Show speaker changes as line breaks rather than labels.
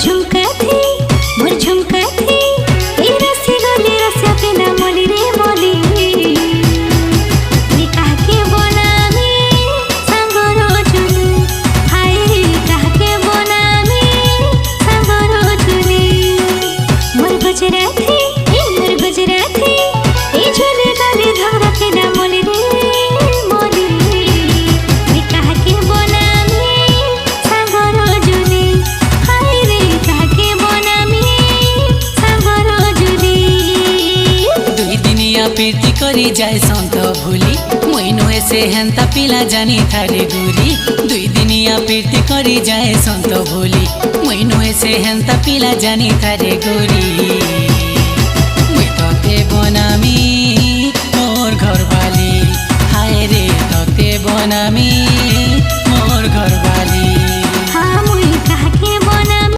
झुमका थी मोर झुमका थी ए रसी गले रसिया के ना मोली रे मोली नी काके बनामी सांगरो चुली हाय रे काके बनामी सांगरो चुली मोर गुजराती ए झोले गले धरा के ना मोली रे मोली नी काके बनामी सांगरो चुली हाय रे काके बनामी सांगरो चुली
दुई दिनिया प्रीति करी जाए सन्त भूली मैनो ऐसे हेन्ता पिला जानी थारे गुरी दुई दिनिया प्रीति करी जाए सन्त भूली मैनो ऐसे हेन्ता पिला जानी थारे गुरी मुई तते बनामी मोर घरवाली हाय रे तते बनामी